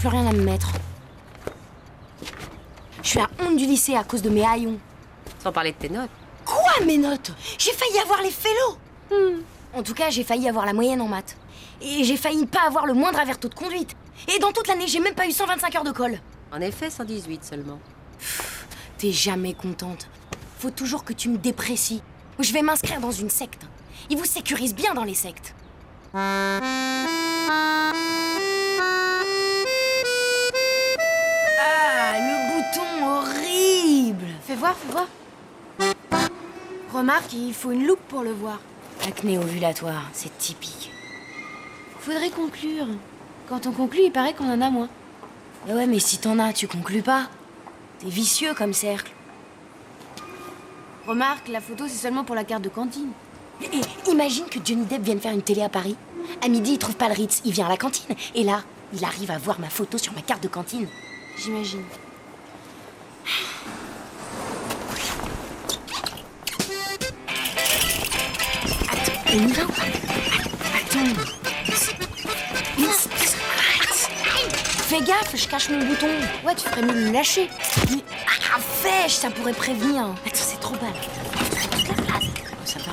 plus rien à me mettre. Je suis la honte du lycée à cause de mes haillons. Sans parler de tes notes. Quoi, mes notes? J'ai failli avoir les félos. En tout cas, j'ai failli avoir la moyenne en maths. Et j'ai failli pas avoir le moindre averto de conduite. Et dans toute l'année, j'ai même pas eu 125 heures de colle. En effet, 118 seulement. T'es jamais contente. Faut toujours que tu me déprécies. Je vais m'inscrire dans une secte. Ils vous sécurisent bien dans les sectes. Ah, le bouton horrible. Fais voir. Remarque, il faut une loupe pour le voir. Acné ovulatoire, c'est typique. Faudrait conclure. Quand on conclut, il paraît qu'on en a moins. Ouais, mais si t'en as, tu conclus pas. T'es vicieux comme cercle. Remarque, la photo, c'est seulement pour la carte de cantine. Et imagine que Johnny Depp vienne faire une télé à Paris. À midi, il trouve pas le Ritz, il vient à la cantine. Et là, il arrive à voir ma photo sur ma carte de cantine. J'imagine. Attends, on y va ou pas? Attends. Fais gaffe, je cache mon bouton. Ouais, tu ferais mieux de me lâcher. Mais fêche, ça pourrait prévenir. Attends, c'est trop bas. Ça va.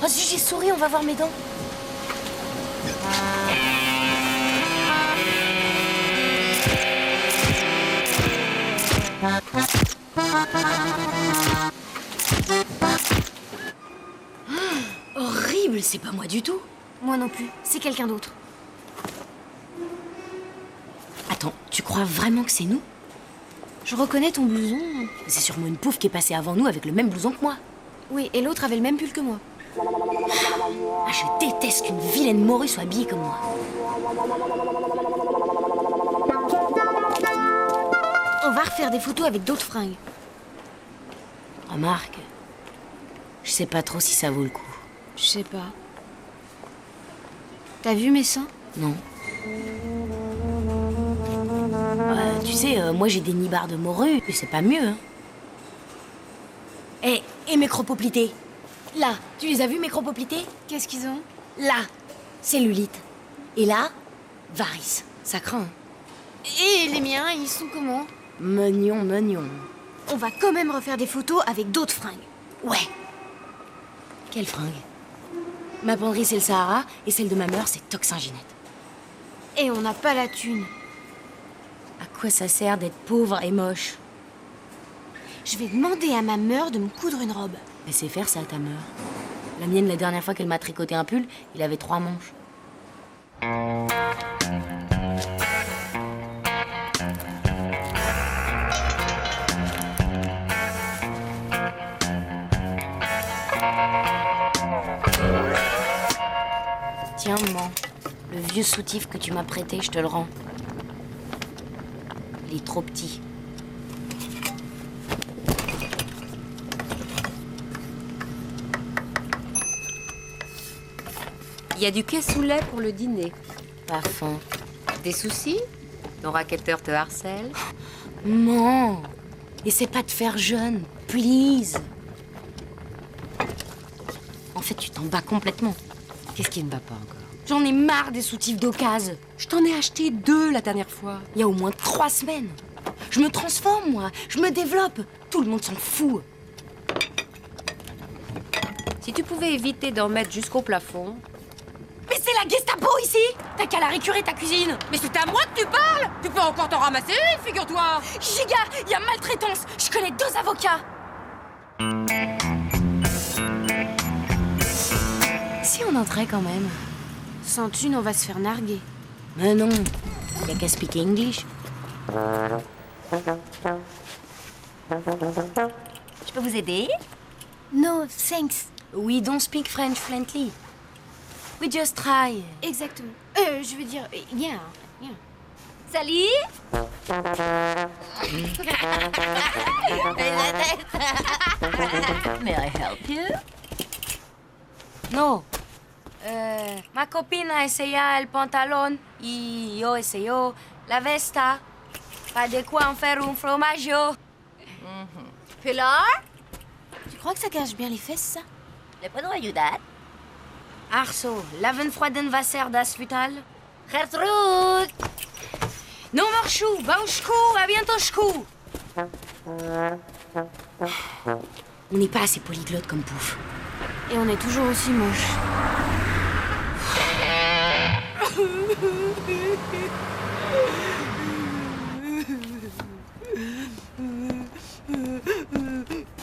Oh, si j'ai souri, on va voir mes dents. Horrible, c'est pas moi du tout. Moi non plus, c'est quelqu'un d'autre. Attends, tu crois vraiment que c'est nous? Je reconnais ton blouson. C'est sûrement une pouffe qui est passée avant nous avec le même blouson que moi. Oui, et l'autre avait le même pull que moi. Ah, je déteste qu'une vilaine morue soit habillée comme moi. On va refaire des photos avec d'autres fringues. Remarque, je sais pas trop si ça vaut le coup. Je sais pas. T'as vu mes seins? Non. Tu sais, moi j'ai des nibards de morue, mais c'est pas mieux, hein. Et mes cropoplités? Là, tu les as vus, mes cropoplités? Qu'est-ce qu'ils ont? Là, cellulite. Et là, varices. Ça craint. Et les miens, ils sont comment? Mignon. On va quand même refaire des photos avec d'autres fringues. Ouais. Quelle fringue? Ma penderie, c'est le Sahara, et celle de ma mère, c'est Toxinginette. Et on n'a pas la thune. À quoi ça sert d'être pauvre et moche? Je vais demander à ma mère de me coudre une robe. Mais c'est faire ça, ta mère. La mienne, la dernière fois qu'elle m'a tricoté un pull, il avait 3 manches. Tiens, maman, le vieux soutif que tu m'as prêté, je te le rends. Il est trop petit. Il y a du cassoulet pour le dîner. Pas faim. Des soucis? Ton racketteur te harcèle? Non. Essaie pas de faire jeune, please. En fait, tu t'en bats complètement. Qu'est-ce qui ne va pas encore? J'en ai marre des soutifs d'occasion. Je t'en ai acheté 2 la dernière fois. Il y a au moins 3 semaines. Je me transforme, moi. Je me développe. Tout le monde s'en fout. Si tu pouvais éviter d'en mettre jusqu'au plafond... Mais c'est la Gestapo ici. T'as qu'à la récurer, ta cuisine. Mais c'est à moi que tu parles! Tu peux encore t'en ramasser une, figure-toi! Giga, il y a maltraitance. Je connais 2 avocats. Si on entrait quand même. Sans thune, on va se faire narguer. Mais non, y'a qu'à speak English. Je peux vous aider? No, thanks. We don't speak French fluently. We just try. Exactement. Je veux dire, yeah. Salut. May I help you? No. Ma copina essaya el pantalón y yo essayó la vesta. Pas de quoi en faire un fromaggio. Pilar? Tu crois que ça cache bien les fesses, ça? Leppen har ju där. Arso, Lavenfroiden Wasser das Futal. Gertrud! Non Morchou, Bauchkou, à bientôt Chkou. On n'est pas assez polyglotte comme Pouf. Et on est toujours aussi moche.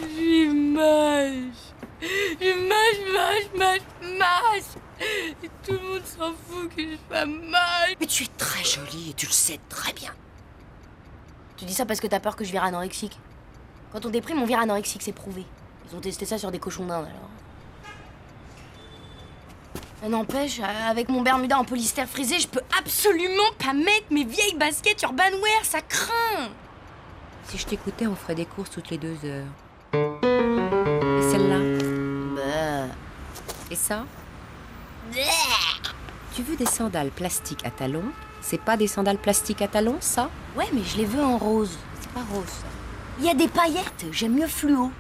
Je suis moche. Je suis moche. Et tout le monde s'en fout que je sois moche. Mais tu es très jolie et tu le sais très bien. Tu dis ça parce que t'as peur que je vire anorexique. Quand on déprime, on vire anorexique, c'est prouvé. Ils ont testé ça sur des cochons d'Inde, alors. Ça n'empêche, avec mon Bermuda en polystère frisé, je peux absolument pas mettre mes vieilles baskets Urban Wear, ça craint. Si je t'écoutais, on ferait des courses toutes les 2 heures. Et celle-là? Bah... Et ça? Tu veux des sandales plastiques à talons? C'est pas des sandales plastiques à talons, ça? Ouais, mais je les veux en rose. C'est pas rose, ça. Il y a des paillettes, j'aime mieux fluo.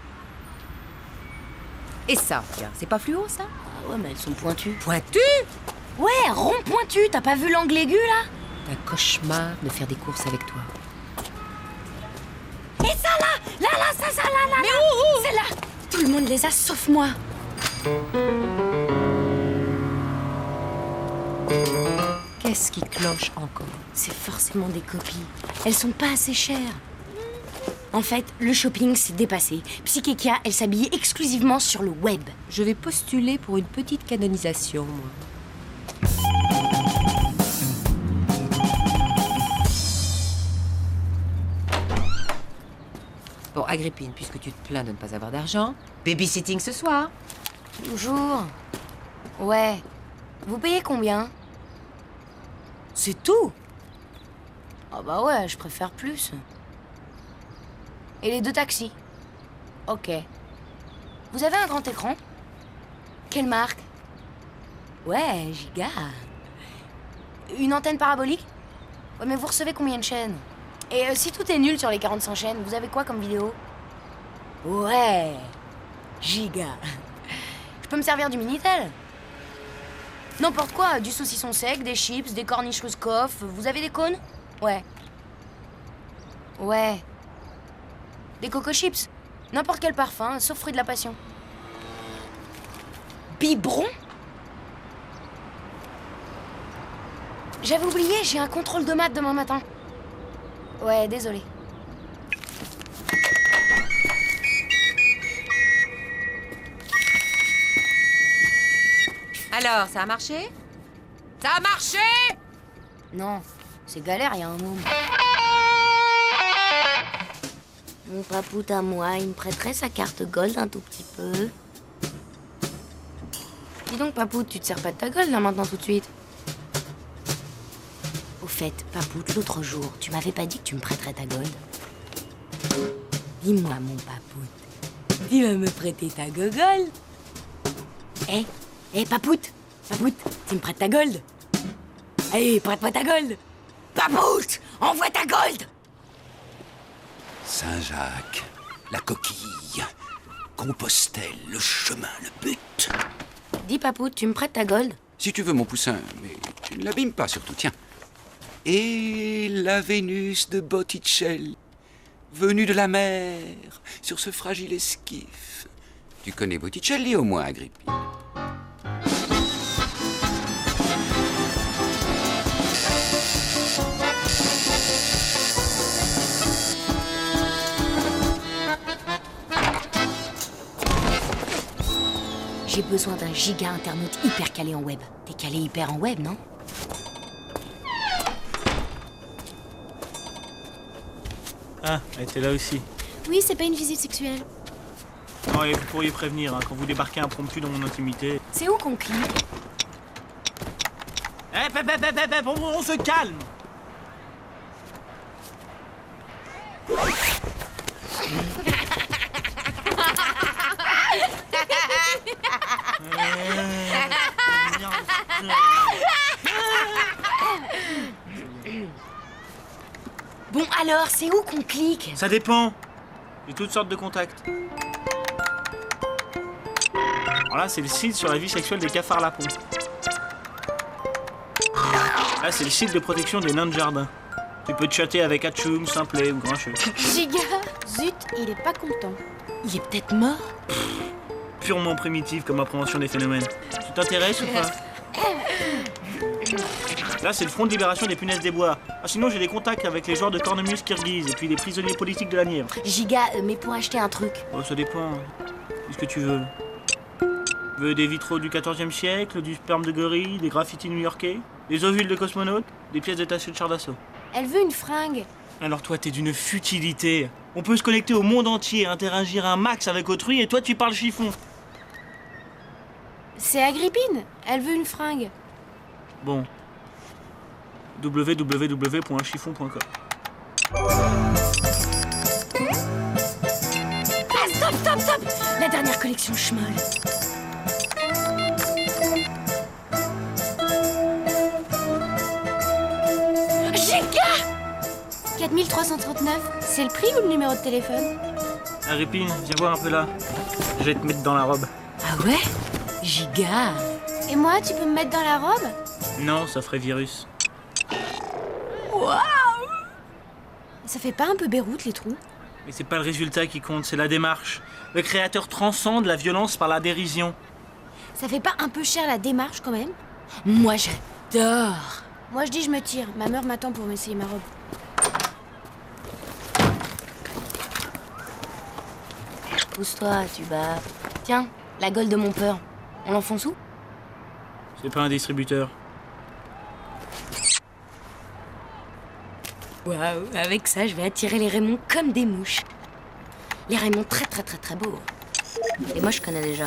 Et ça, tiens, c'est pas fluo, ça? Ah ouais, mais elles sont pointues. Pointu? Ouais, rond pointu, t'as pas vu l'angle aigu, là? C'est un cauchemar de faire des courses avec toi. Et ça, là, là, Mais où? c'est là. Tout le monde les a, sauf moi. Qu'est-ce qui cloche encore? C'est forcément des copies. Elles sont pas assez chères. En fait, le shopping, c'est dépassé. Psychekia, elle s'habille exclusivement sur le web. Je vais postuler pour une petite canonisation, moi. Bon, Agrippine, puisque tu te plains de ne pas avoir d'argent, babysitting ce soir. Bonjour. Ouais. Vous payez combien? C'est tout? Ah bah ouais, je préfère plus. Et les 2 taxis? Ok. Vous avez un grand écran? Quelle marque? Ouais, Giga. Une antenne parabolique? Ouais, mais vous recevez combien de chaînes? Et si tout est nul sur les 45 chaînes, vous avez quoi comme vidéo? Ouais, Giga. Je peux me servir du Minitel? N'importe quoi, du saucisson sec, des chips, des corniches Ruskoff. Vous avez des cônes? Ouais. Ouais. Des Coco Chips. N'importe quel parfum, sauf fruit de la passion. Biberon? J'avais oublié, j'ai un contrôle de maths demain matin. Ouais, désolé. Alors, ça a marché? Ça a marché? Non, c'est galère, il y a un môme. Mon papoute à moi, il me prêterait sa carte gold un tout petit peu. Dis donc, papoute, tu te sers pas de ta gold là maintenant tout de suite? Au fait, papoute, l'autre jour, tu m'avais pas dit que tu me prêterais ta gold? Dis-moi, mon papoute, tu vas me prêter ta gold? Papoute, tu me prêtes ta gold? Allez, prête-moi ta gold! Papoute, envoie ta gold! Saint-Jacques, la coquille, Compostelle, le chemin, le but. Dis, papoute, tu me prêtes ta gold? Si tu veux, mon poussin, mais tu ne l'abîmes pas surtout, tiens. Et la Vénus de Botticelli, venue de la mer, sur ce fragile esquif. Tu connais Botticelli au moins, Agrippine? J'ai besoin d'un giga internaute hyper calé en web. T'es calé hyper en web, non? Ah, elle était là aussi. Oui, c'est pas une visite sexuelle. Non, et vous pourriez prévenir, hein, quand vous débarquez impromptu dans mon intimité. C'est où qu'on clique? On se calme. Bon alors, c'est où qu'on clique? Ça dépend. J'ai toutes sortes de contacts. Alors là, c'est le site sur la vie sexuelle des cafards lapons. Là, c'est le site de protection des nains de jardin. Tu peux chatter avec Hachoum, Simplet ou Grincheux. Giga, zut, il est pas content. Il est peut-être mort. Purement primitif comme appréhension des phénomènes. Tu t'intéresses ou pas? Là, c'est le Front de libération des punaises des bois. Ah, sinon, j'ai des contacts avec les joueurs de cornemuse kirghize et puis les prisonniers politiques de la Nièvre. Giga, mais pour acheter un truc. Oh, ça dépend. Qu'est-ce que tu veux? Tu veux des vitraux du 14e siècle, du sperme de gorille, des graffitis new-yorkais, des ovules de cosmonautes, des pièces détachées de chars d'assaut? Elle veut une fringue. Alors toi, t'es d'une futilité. On peut se connecter au monde entier, interagir un max avec autrui, et toi, tu parles chiffon. C'est Agrippine. Elle veut une fringue. Bon. www.chiffon.com. Ah, stop, stop, stop! La dernière collection Schmoll. Giga! 4339, c'est le prix ou le numéro de téléphone? Agrippine, viens voir un peu là. Je vais te mettre dans la robe. Ah ouais? Giga! Et moi, tu peux me mettre dans la robe? Non, ça ferait virus. Waouh! Ça fait pas un peu Beyrouth, les trous? Mais c'est pas le résultat qui compte, c'est la démarche. Le créateur transcende la violence par la dérision. Ça fait pas un peu cher la démarche, quand même? Moi j'adore! Moi, je dis je me tire. Ma mère m'attend pour m'essayer ma robe. Pousse-toi, tu bats. Tiens, la gueule de mon peur. On l'enfonce où? C'est pas un distributeur. Waouh, avec ça, je vais attirer les Raymond comme des mouches. Les Raymond très très très très beaux. Et moi, je connais déjà.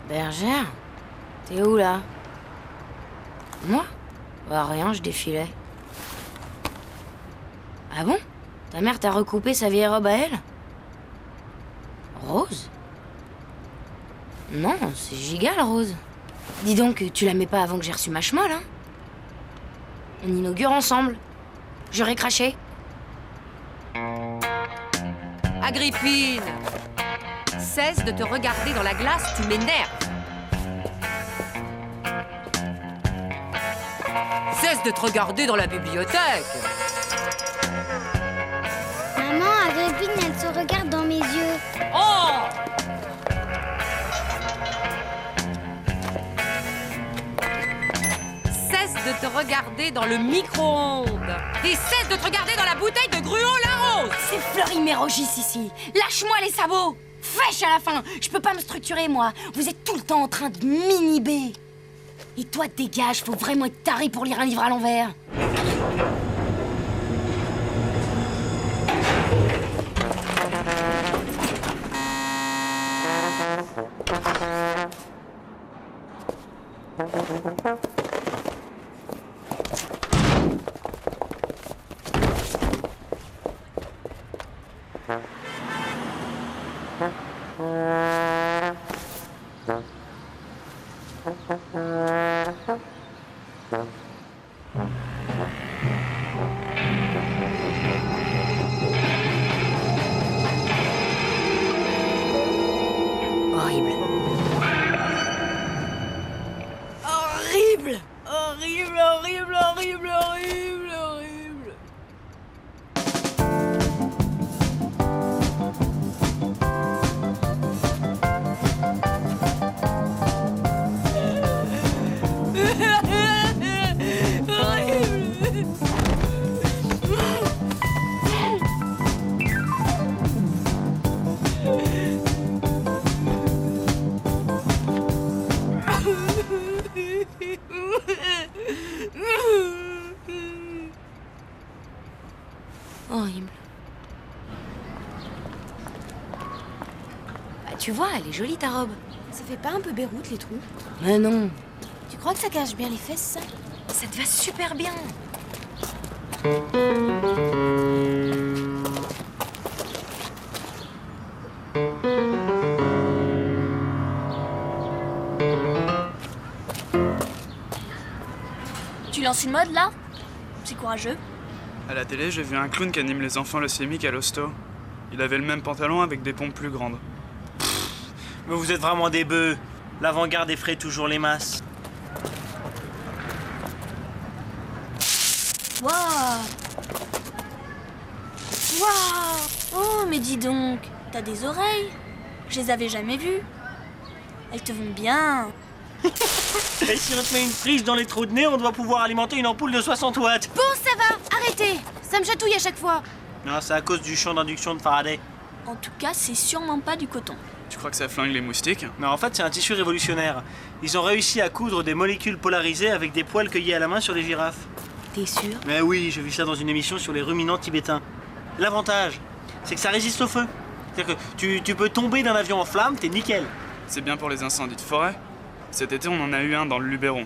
Bergère, t'es où là? Moi? Bah rien, je défilais. Ah bon? Ta mère t'a recoupé sa vieille robe à elle? Rose? Non, c'est giga la rose. Dis donc, tu la mets pas avant que j'ai reçu ma schmoll, hein? On inaugure ensemble. J'aurais craché. Agrippine! Cesse de te regarder dans la glace, tu m'énerves. Cesse de te regarder dans la bibliothèque. Maman, Agrippine, elle se regarde dans mes yeux. Oh! Cesse de te regarder dans le micro-ondes. Et cesse de te regarder dans la bouteille de Gruau la Rose. C'est Fleury Mérogis ici. Lâche-moi les sabots. Fêche à la fin. Je peux pas me structurer, moi. Vous êtes tout le temps en train de m'inhiber. Et toi, dégage. Faut vraiment être taré pour lire un livre à l'envers. Horrible. Horrible. Horrible, horrible, horrible, horrible, horrible. Horrible. Bah, tu vois, elle est jolie ta robe. Ça fait pas un peu Beyrouth, les trous? Mais non. Tu crois que ça cache bien les fesses, ça? Ça te va super bien. Tu lances une mode, là? C'est courageux. À la télé, j'ai vu un clown qui anime les enfants leucémiques à l'hosto. Il avait le même pantalon avec des pompes plus grandes. Mais vous êtes vraiment des bœufs. L'avant-garde effraie toujours les masses. Waouh! Waouh! Oh, mais dis donc, t'as des oreilles? Je les avais jamais vues. Elles te vont bien. Et si on te met une prise dans les trous de nez, on doit pouvoir alimenter une ampoule de 60 watts. Bon, ça va, arrêtez. Ça me chatouille à chaque fois. Non, c'est à cause du champ d'induction de Faraday. En tout cas, c'est sûrement pas du coton. Tu crois que ça flingue les moustiques? Mais en fait, c'est un tissu révolutionnaire. Ils ont réussi à coudre des molécules polarisées avec des poils cueillis à la main sur les girafes. T'es sûr? Mais oui, j'ai vu ça dans une émission sur les ruminants tibétains. L'avantage, c'est que ça résiste au feu. C'est-à-dire que tu peux tomber d'un avion en flammes, t'es nickel. C'est bien pour les incendies de forêt. Cet été, on en a eu un dans le Luberon.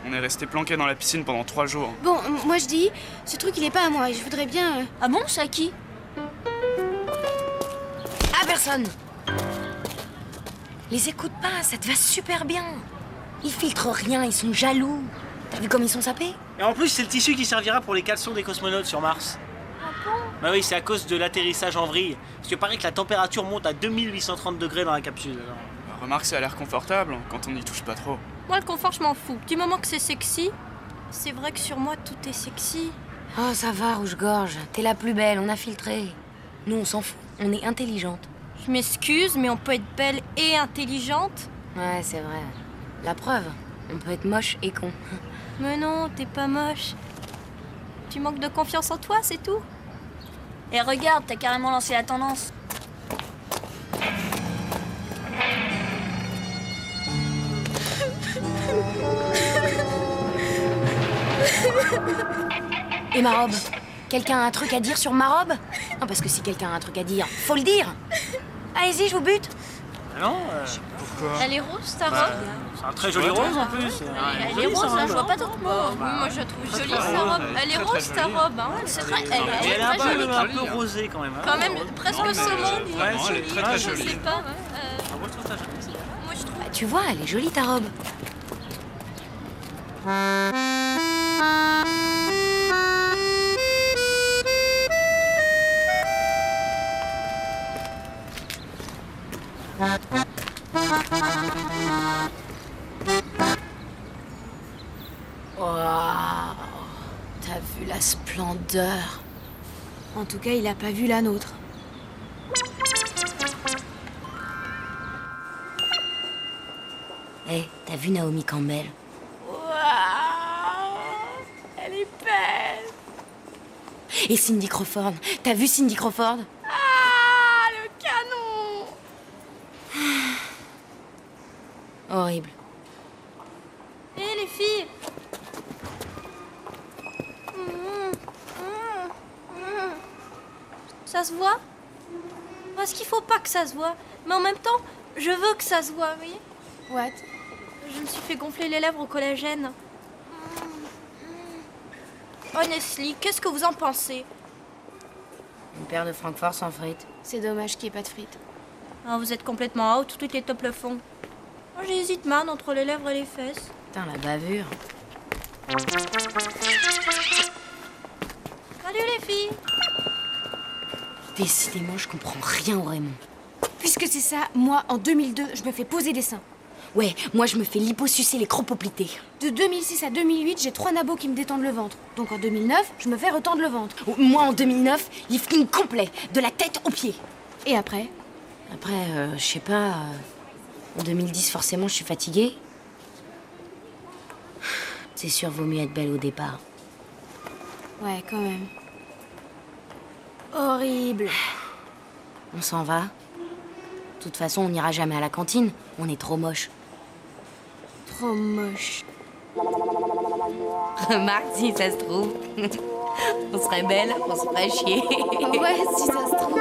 On est resté planqué dans la piscine pendant 3 jours. Bon, moi je dis, ce truc il est pas à moi. Je voudrais bien. Ah bon, c'est à qui? À personne. Les écoute pas, ça te va super bien. Ils filtrent rien, ils sont jaloux. T'as vu comme ils sont sapés? Et en plus, c'est le tissu qui servira pour les caleçons des cosmonautes sur Mars. Ah bon? Bah oui, c'est à cause de l'atterrissage en vrille. Parce que paraît que la température monte à 2830 degrés dans la capsule. Alors. Bah, remarque, ça a l'air confortable quand on n'y touche pas trop. Moi, le confort, je m'en fous. Du moment que c'est sexy, c'est vrai que sur moi, tout est sexy. Oh, ça va, rouge-gorge. T'es la plus belle, on a filtré. Nous, on s'en fout, on est intelligente. Je m'excuse, mais on peut être belle et intelligente. Ouais, c'est vrai. La preuve, on peut être moche et con. Mais non, t'es pas moche. Tu manques de confiance en toi, c'est tout. Et regarde, t'as carrément lancé la tendance. Et ma robe? Quelqu'un a un truc à dire sur ma robe? Non, parce que si quelqu'un a un truc à dire, faut le dire. Allez-y, je vous bute. Ah non Pourquoi? Elle est rose, ta robe? C'est un très joli rose en plus. Elle est rose, là, je vois pas d'autres mots. Moi, je la trouve jolie, sa robe. Elle est rose, ta robe, hein. C'est très... Et elle est un très jolie. peu rosée quand même. Hein. Quand même, presque saumon, dis. Ouais, elle est très Je jolie. sais pas, ouais. Ah, moi, je trouve ça joli. Moi, je trouve. Bah, tu vois, elle est jolie ta robe. Waouh, t'as vu la splendeur? En tout cas, il a pas vu la nôtre. Hé, t'as vu Naomi Campbell? Waouh, elle est belle. Et Cindy Crawford? T'as vu Cindy Crawford? Ah, le canon. Horrible. Hé, les filles. Ça se voit? Parce qu'il faut pas que ça se voit. Mais en même temps, je veux que ça se voit, vous voyez? What? Je me suis fait gonfler les lèvres au collagène. Honestly, qu'est-ce que vous en pensez? Une paire de Francfort sans frites. C'est dommage qu'il n'y ait pas de frites. Ah, vous êtes complètement out, toutes les top le font. Moi, j'hésite man entre les lèvres et les fesses. Putain, la bavure. Salut les filles! Décidément, je comprends rien au Raymond. Puisque c'est ça, moi, en 2002, je me fais poser des seins. Ouais, moi je me fais liposucer les cropoplités. De 2006 à 2008, j'ai 3 nabos qui me détendent le ventre. Donc en 2009, je me fais retendre le ventre. Moi en 2009, lifting complet, de la tête aux pieds. Et après? Après, je sais pas. En 2010, forcément, je suis fatiguée. C'est sûr, vaut mieux être belle au départ. Ouais, quand même. Horrible. On s'en va. De toute façon, on n'ira jamais à la cantine. On est trop moche. Trop moche. Remarque, si ça se trouve. On serait belle, on se ferait chier. Ouais, si ça se trouve.